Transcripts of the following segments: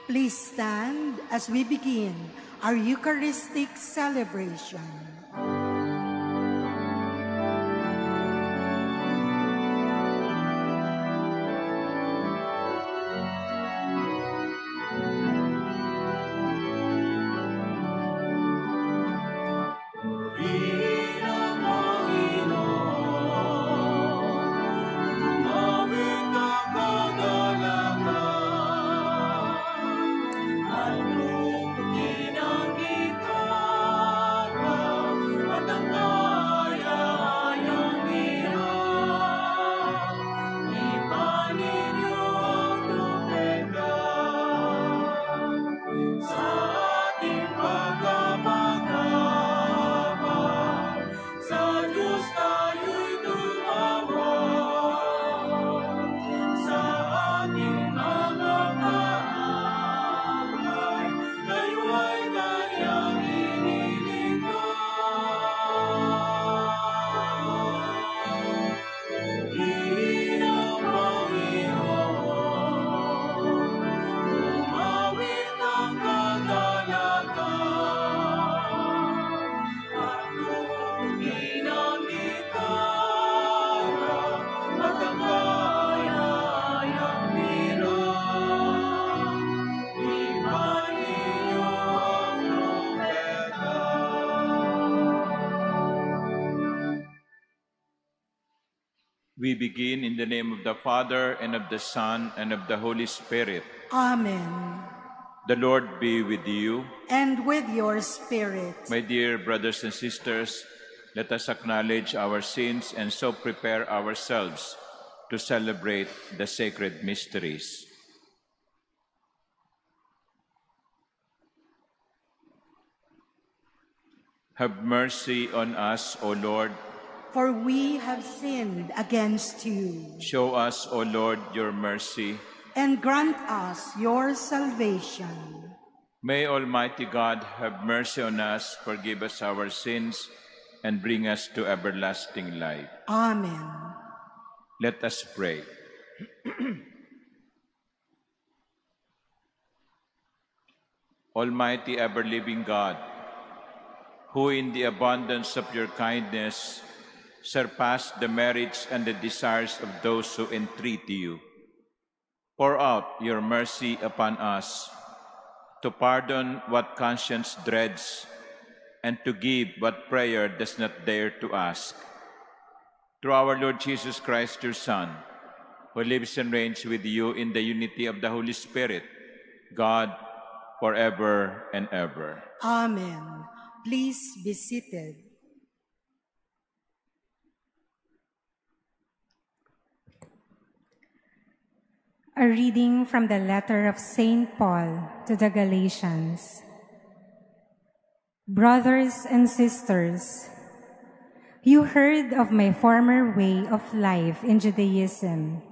Please stand as we begin our Eucharistic celebration. We begin in the name of the Father, and of the Son, and of the Holy Spirit. Amen. The Lord be with you. And with your spirit. My dear brothers and sisters, let us acknowledge our sins and so prepare ourselves to celebrate the sacred mysteries. Have mercy on us, O Lord. For we have sinned against you. Show us, O Lord, your mercy. And grant us your salvation. May Almighty God have mercy on us, forgive us our sins, and bring us to everlasting life. Amen. Let us pray. Almighty ever-living God, who in the abundance of your kindness surpass the merits and the desires of those who entreat you, pour out your mercy upon us to pardon what conscience dreads and to give what prayer does not dare to ask. Through our Lord Jesus Christ, your Son, who lives and reigns with you in the unity of the Holy Spirit, God, forever and ever. Amen. Please be seated. A reading from the letter of St. Paul to the Galatians. Brothers and sisters, you heard of my former way of life in Judaism,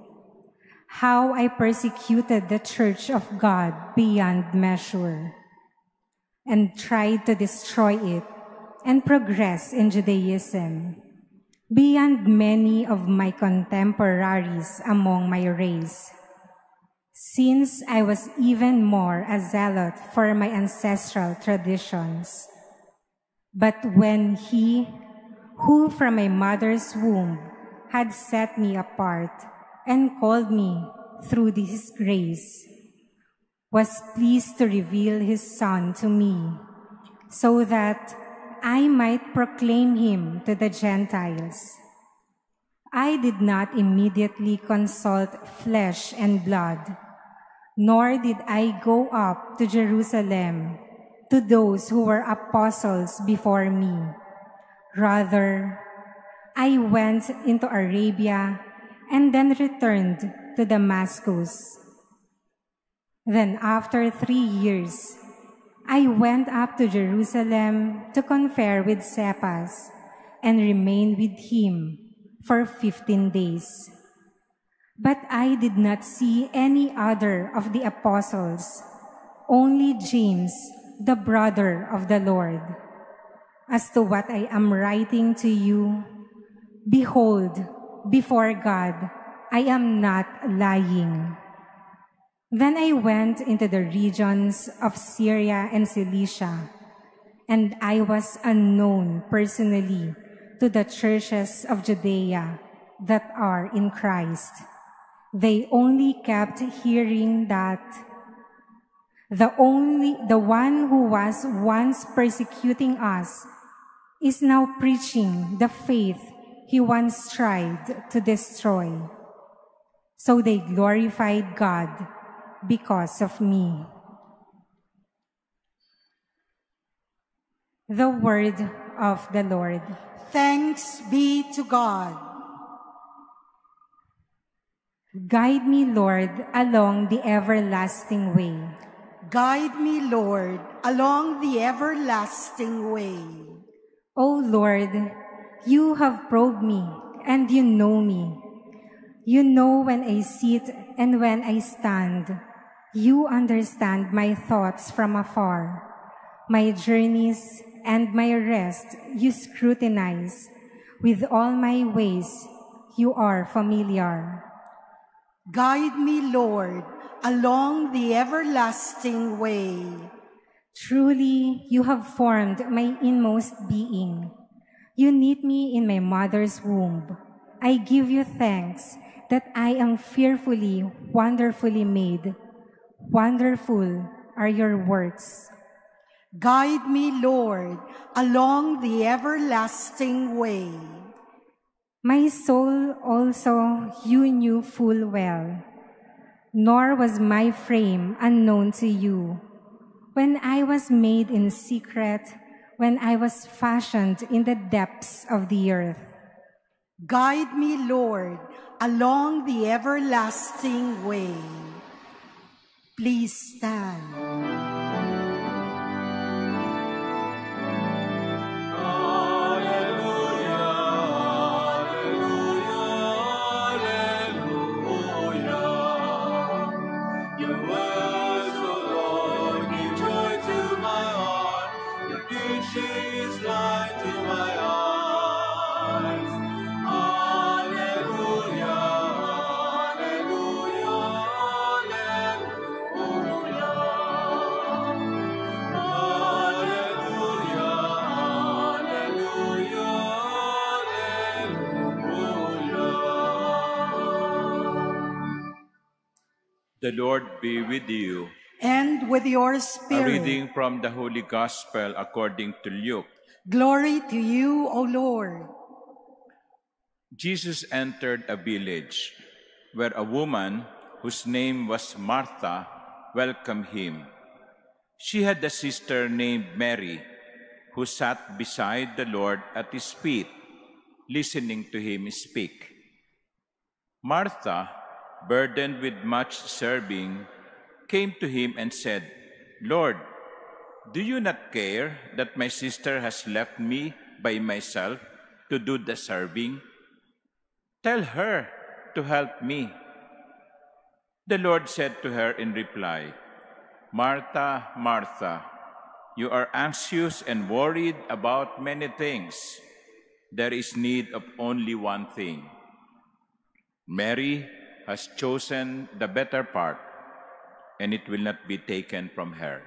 how I persecuted the Church of God beyond measure, and tried to destroy it and progress in Judaism beyond many of my contemporaries among my race, since I was even more a zealot for my ancestral traditions. But when he, who from my mother's womb had set me apart and called me through his grace, was pleased to reveal his Son to me, so that I might proclaim him to the Gentiles, I did not immediately consult flesh and blood, nor did I go up to Jerusalem to those who were apostles before me. Rather, I went into Arabia and then returned to Damascus. Then after 3 years, I went up to Jerusalem to confer with Cephas and remained with him for 15 days. But I did not see any other of the apostles, only James, the brother of the Lord. As to what I am writing to you, behold, before God, I am not lying. Then I went into the regions of Syria and Cilicia, and I was unknown personally to the churches of Judea that are in Christ. They only kept hearing that the one who was once persecuting us is now preaching the faith he once tried to destroy. So they glorified God because of me. The word of the Lord. Thanks be to God. Guide me, Lord, along the everlasting way. Guide me, Lord, along the everlasting way. O Lord, you have probed me, and you know me. You know when I sit and when I stand. You understand my thoughts from afar. My journeys and my rest you scrutinize. With all my ways you are familiar. Guide me, Lord, along the everlasting way. Truly, you have formed my inmost being. You knit me in my mother's womb. I give you thanks that I am fearfully, wonderfully made. Wonderful are your works. Guide me, Lord, along the everlasting way. My soul also you knew full well, nor was my frame unknown to you. When I was made in secret, when I was fashioned in the depths of the earth. Guide me, Lord, along the everlasting way. Please stand. The Lord be with you. And with your A spirit. reading from the Holy Gospel according to Luke. Glory to you, O Lord. Jesus entered a village where a woman whose name was Martha welcomed him. She had a sister named Mary who sat beside the Lord at his feet, listening to him speak. Martha, burdened with much serving, came to him and said, "Lord, do you not care that my sister has left me by myself to do the serving? Tell her to help me." The Lord said to her in reply, "Martha, Martha, you are anxious and worried about many things. There is need of only one thing. Mary has chosen the better part, and it will not be taken from her."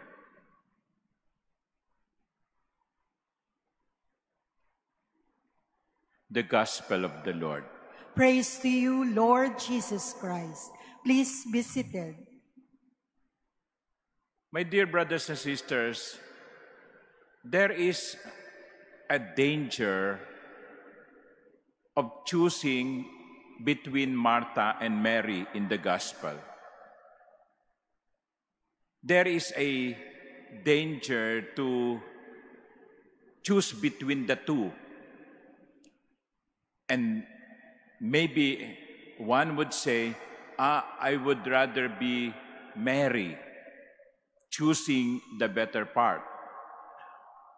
The Gospel of the Lord. Praise to you, Lord Jesus Christ. Please be seated. My dear brothers and sisters, there is a danger of choosing between Martha and Mary in the Gospel. There is a danger to choose between the two. And maybe one would say, I would rather be Mary, choosing the better part.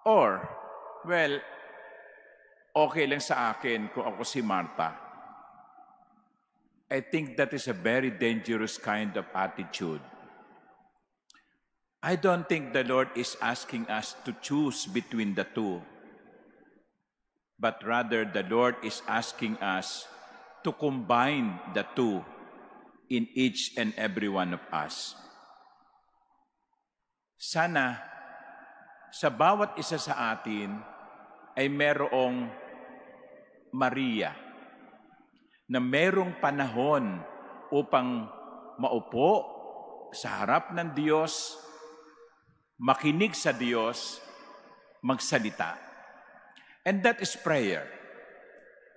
Or, well, okay lang sa akin kung ako si Martha. I think that is a very dangerous kind of attitude. I don't think the Lord is asking us to choose between the two, but rather the Lord is asking us to combine the two in each and every one of us. Sana sa bawat isa sa atin ay merong Maria na merong panahon upang maupo sa harap ng Diyos, makinig sa Diyos, magsalita. And that is prayer.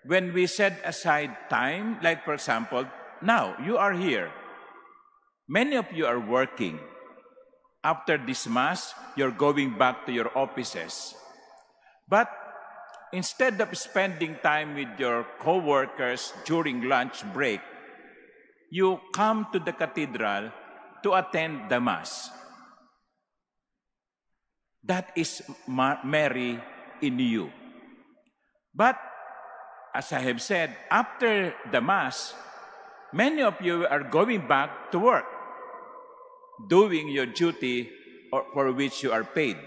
When we set aside time, like for example, now you are here. Many of you are working. After this Mass, you're going back to your offices. But instead of spending time with your co-workers during lunch break, you come to the cathedral to attend the Mass. That is Mary in you. But as I have said, after the Mass, many of you are going back to work, doing your duty for which you are paid.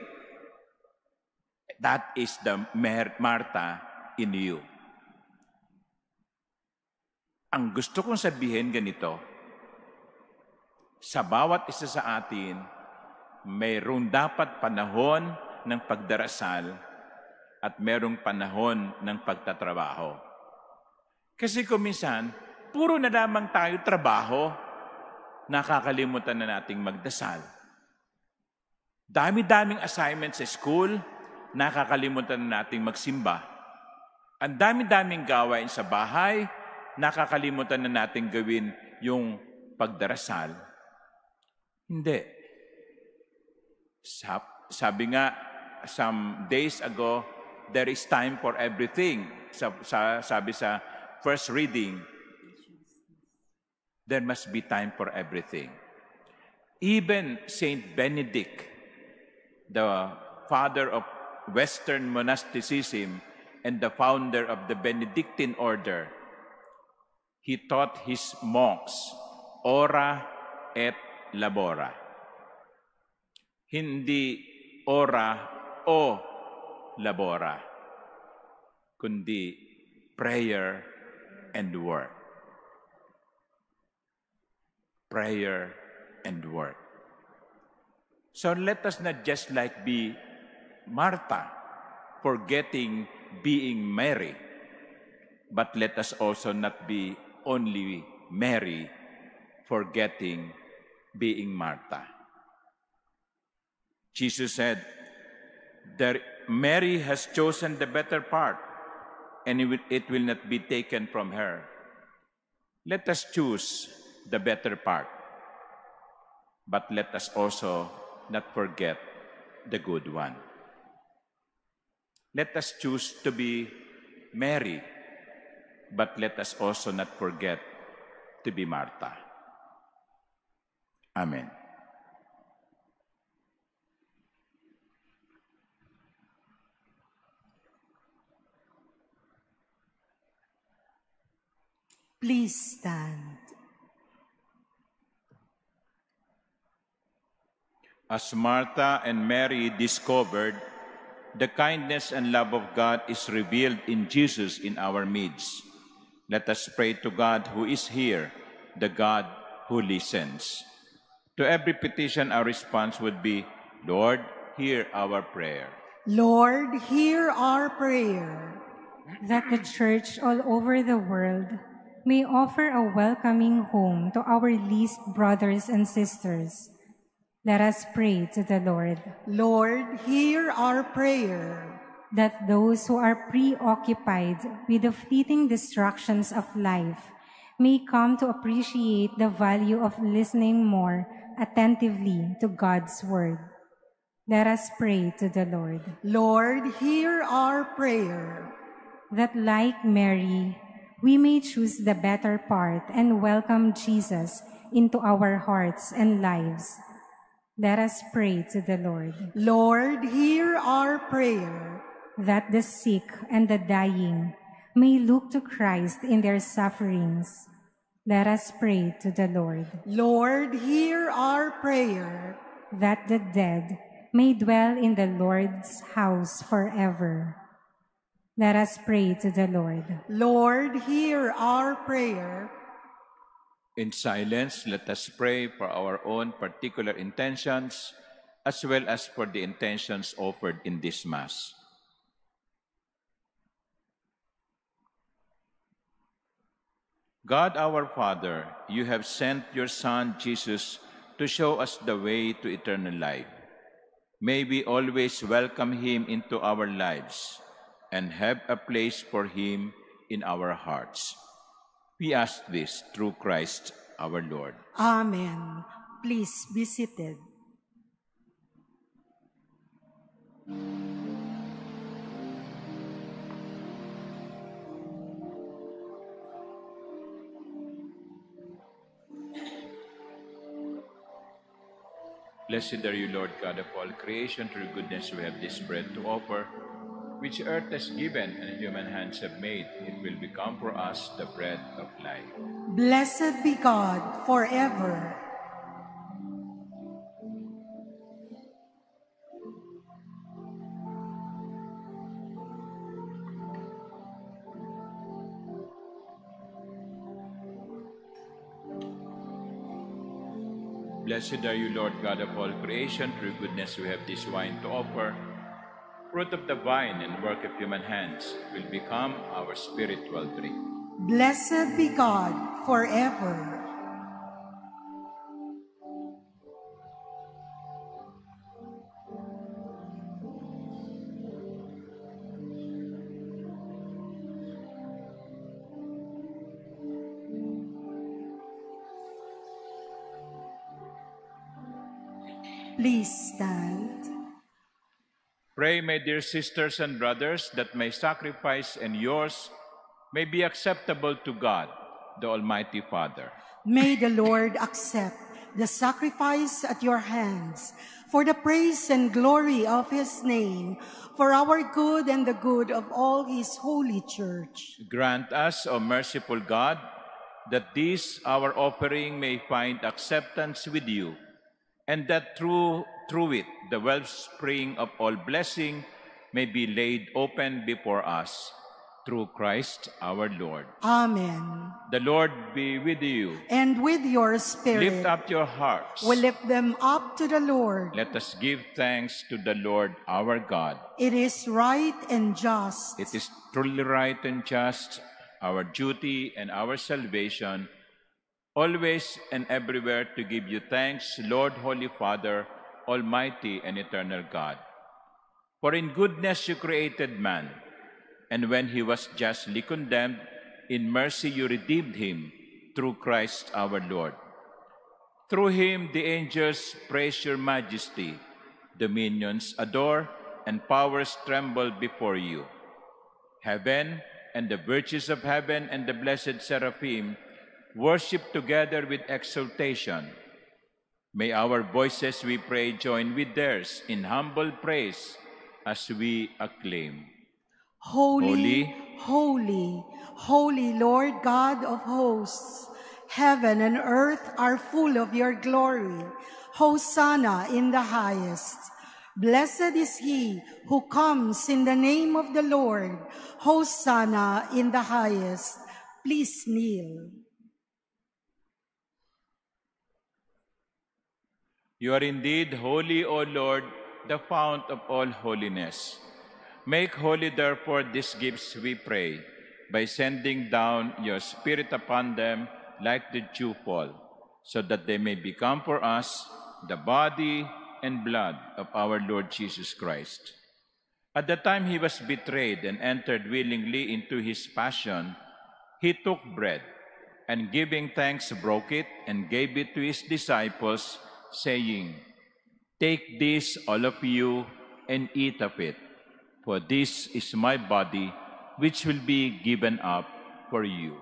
That is the Martha in you. Ang gusto kong sabihin ganito, sa bawat isa sa atin, mayroong dapat panahon ng pagdarasal at merong panahon ng pagtatrabaho. Kasi kung minsan, puro na lamang tayo trabaho, nakakalimutan na nating magdasal. Dami-daming assignments sa school, nakakalimutan na nating magsimba. Ang dami-daming gawain sa bahay, nakakalimutan na nating gawin yung pagdarasal. Hindi. Sabi nga, some days ago, there is time for everything. Sabi sa first reading, there must be time for everything. Even Saint Benedict, the father of Western monasticism and the founder of the Benedictine order, he taught his monks, ora et labora. Hindi ora o labora, kundi prayer and work. Prayer and work. So let us not just like be Martha, forgetting being Mary, but let us also not be only Mary, forgetting being Martha. Jesus said that Mary has chosen the better part, and it will not be taken from her. Let us choose the better part, but let us also not forget the good one. Let us choose to be Mary, but let us also not forget to be Martha. Amen. Please stand. As Martha and Mary discovered, the kindness and love of God is revealed in Jesus in our midst. Let us pray to God who is here, the God who listens. To every petition, our response would be, Lord, hear our prayer. Lord, hear our prayer. That the Church all over the world may offer a welcoming home to our least brothers and sisters. Let us pray to the Lord. Lord, hear our prayer. That those who are preoccupied with the fleeting distractions of life may come to appreciate the value of listening more attentively to God's word. Let us pray to the Lord. Lord, hear our prayer. That like Mary, we may choose the better part and welcome Jesus into our hearts and lives. Let us pray to the Lord. Lord, hear our prayer. That the sick and the dying may look to Christ in their sufferings. Let us pray to the Lord. Lord, hear our prayer. That the dead may dwell in the Lord's house forever. Let us pray to the Lord. Lord, hear our prayer. In silence, let us pray for our own particular intentions, as well as for the intentions offered in this Mass. God our Father, you have sent your Son, Jesus, to show us the way to eternal life. May we always welcome him into our lives and have a place for him in our hearts. We ask this through Christ our Lord. Amen. Please be seated. Blessed are you, Lord God of all creation. Through goodness we have this bread to offer, which earth has given and human hands have made. It will become for us the bread of life. Blessed be God forever. Blessed are you, Lord God of all creation. Through goodness we have this wine to offer, fruit of the vine and work of human hands, will become our spiritual drink. Blessed be God forever. Please stand. Pray, my dear sisters and brothers, that my sacrifice and yours may be acceptable to God, the Almighty Father. May the Lord accept the sacrifice at your hands for the praise and glory of his name, for our good and the good of all his holy church. Grant us, O merciful God, that this our offering may find acceptance with you, and that through it the wellspring of all blessing may be laid open before us, through Christ our Lord. Amen. The Lord be with you. And with your spirit. Lift up your hearts. We lift them up to the Lord. Let us give thanks to the Lord our God. It is right and just. It is truly right and just, our duty and our salvation, always and everywhere to give you thanks, Lord, Holy Father, Almighty and eternal God. For in goodness you created man, and when he was justly condemned, in mercy you redeemed him through Christ our Lord. Through him the angels praise your majesty, dominions adore, and powers tremble before you. Heaven and the virtues of heaven and the blessed seraphim worship together with exultation. May our voices, we pray, join with theirs in humble praise as we acclaim. Holy, holy, holy Lord God of hosts, heaven and earth are full of your glory. Hosanna in the highest. Blessed is he who comes in the name of the Lord. Hosanna in the highest. Please kneel. You are indeed holy, O Lord, the fount of all holiness. Make holy, therefore, these gifts, we pray, by sending down your Spirit upon them like the dewfall, so that they may become for us the body and blood of our Lord Jesus Christ. At the time he was betrayed and entered willingly into his passion, he took bread, and giving thanks, broke it and gave it to his disciples, saying, "Take this, all of you, and eat of it, for this is my body, which will be given up for you."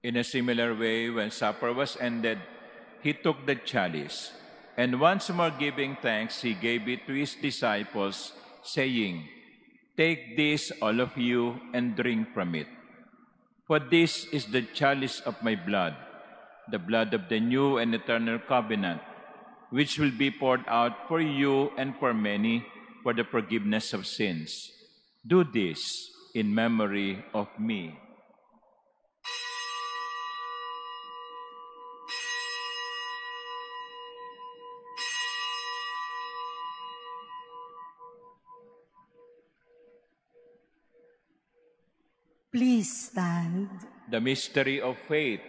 In a similar way, when supper was ended, he took the chalice, and once more giving thanks, he gave it to his disciples, saying, "Take this, all of you, and drink from it. For this is the chalice of my blood, the blood of the new and eternal covenant, which will be poured out for you and for many for the forgiveness of sins. Do this in memory of me. Please stand. The mystery of faith.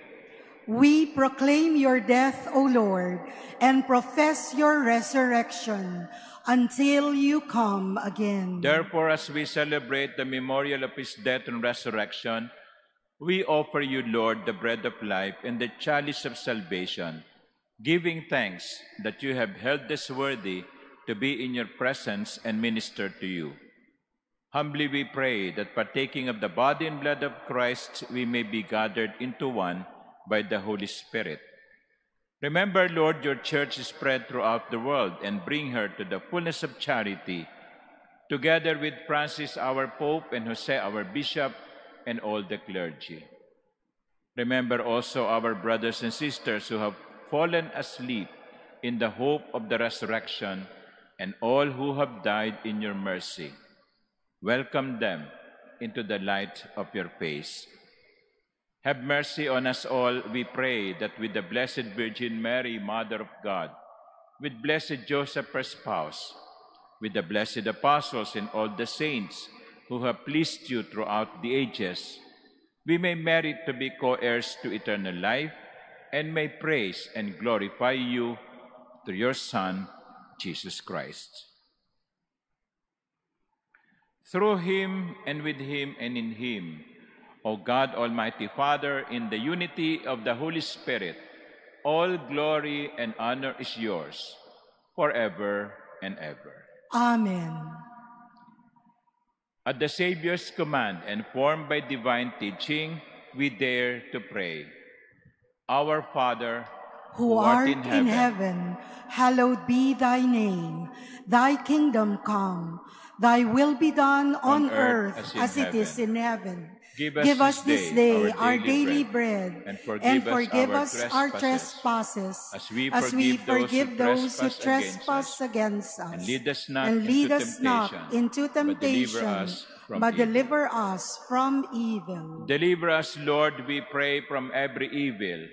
We proclaim your death, O Lord, and profess your resurrection until you come again. Therefore, as we celebrate the memorial of his death and resurrection, we offer you, Lord, the bread of life and the chalice of salvation, giving thanks that you have held us worthy to be in your presence and minister to you. Humbly we pray that partaking of the body and blood of Christ, we may be gathered into one by the Holy Spirit. Remember, Lord, your church is spread throughout the world and bring her to the fullness of charity, together with Francis, our Pope, and Jose, our Bishop, and all the clergy. Remember also our brothers and sisters who have fallen asleep in the hope of the resurrection, and all who have died in your mercy. Welcome them into the light of your face. Have mercy on us all, we pray, that with the Blessed Virgin Mary, Mother of God, with Blessed Joseph, her spouse, with the blessed apostles and all the saints who have pleased you throughout the ages, we may merit to be co-heirs to eternal life and may praise and glorify you through your Son, Jesus Christ. Through him and with him and in him, O God, Almighty Father, in the unity of the Holy Spirit, all glory and honor is yours, forever and ever. Amen. At the Savior's command and formed by divine teaching, we dare to pray. Our Father, who art in heaven, hallowed be thy name. Thy kingdom come, thy will be done on earth as it is in heaven. Give us this day our daily bread, and forgive us our trespasses, as we forgive those who trespass against us. And lead us not into temptation, but deliver us from evil. Deliver us, Lord, we pray, from every evil.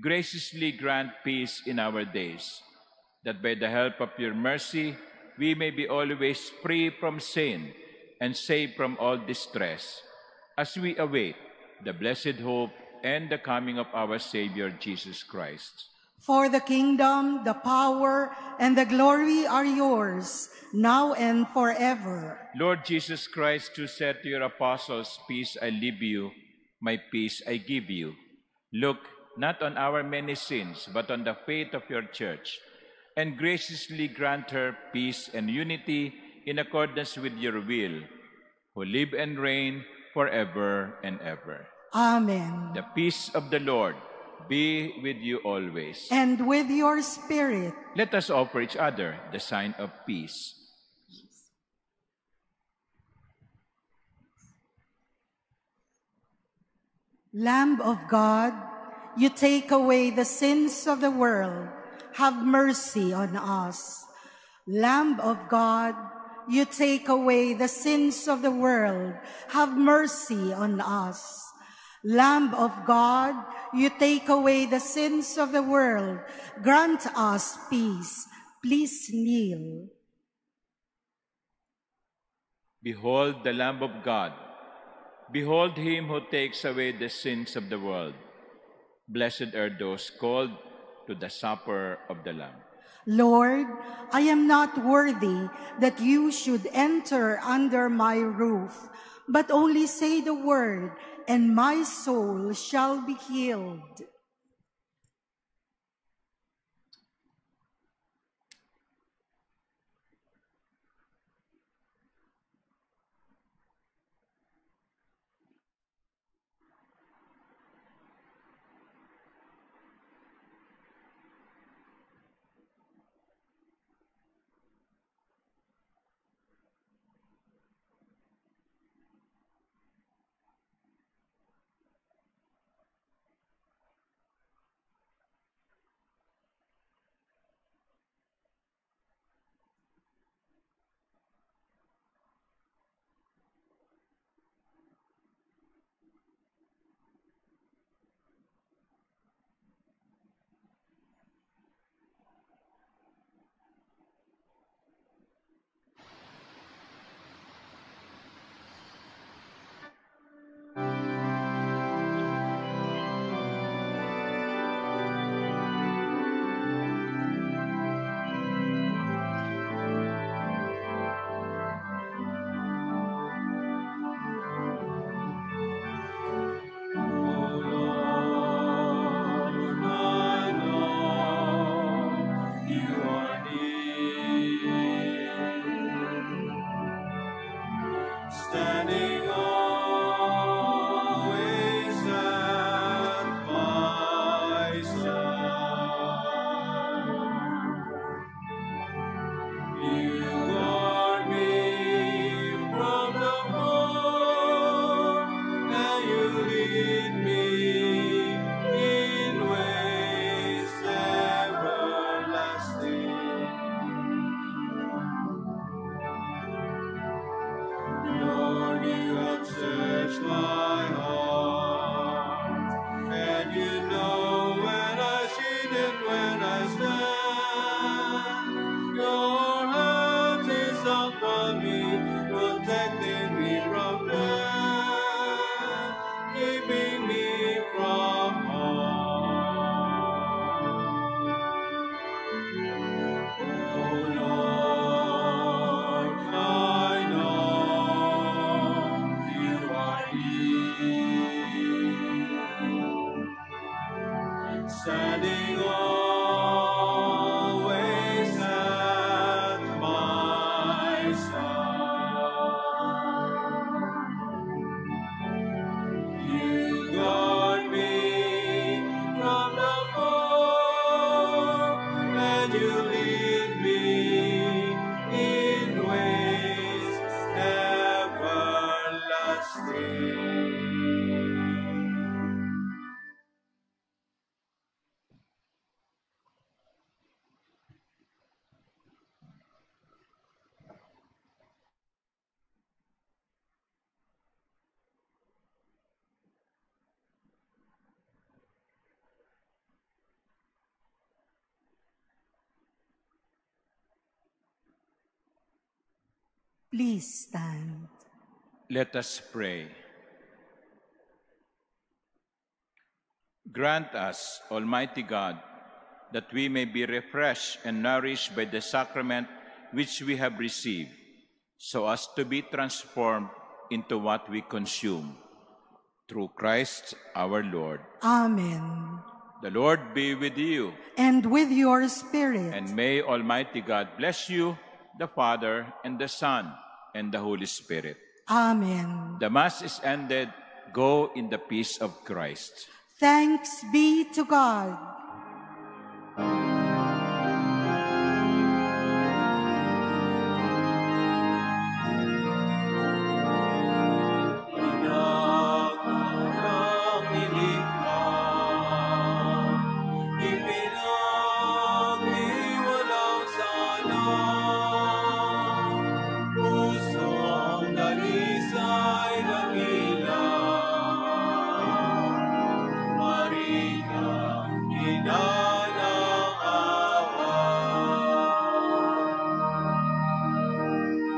Graciously grant peace in our days, that by the help of your mercy, we may be always free from sin and safe from all distress, as we await the blessed hope and the coming of our Savior, Jesus Christ. For the kingdom, the power, and the glory are yours, now and forever. Lord Jesus Christ, who said to your apostles, "Peace I leave you, my peace I give you," look not on our many sins, but on the faith of your church, and graciously grant her peace and unity in accordance with your will, who live and reign forever and ever. Amen. The peace of the Lord be with you always. And with your spirit. Let us offer each other the sign of peace. Lamb of God, you take away the sins of the world. Have mercy on us. Lamb of God, you take away the sins of the world. Have mercy on us. Lamb of God, you take away the sins of the world. Grant us peace. Please kneel. Behold the Lamb of God. Behold him who takes away the sins of the world. Blessed are those called to the supper of the Lamb. Lord, I am not worthy that you should enter under my roof, but only say the word, and my soul shall be healed. Standing always at my side. You guard me from the foe, and you lead me in ways everlasting. Please stand. Let us pray. Grant us, Almighty God, that we may be refreshed and nourished by the sacrament which we have received, so as to be transformed into what we consume. Through Christ our Lord. Amen. The Lord be with you. And with your spirit. And may Almighty God bless you, the Father, and the Son, and the Holy Spirit. Amen. The Mass is ended. Go in the peace of Christ. Thanks be to God.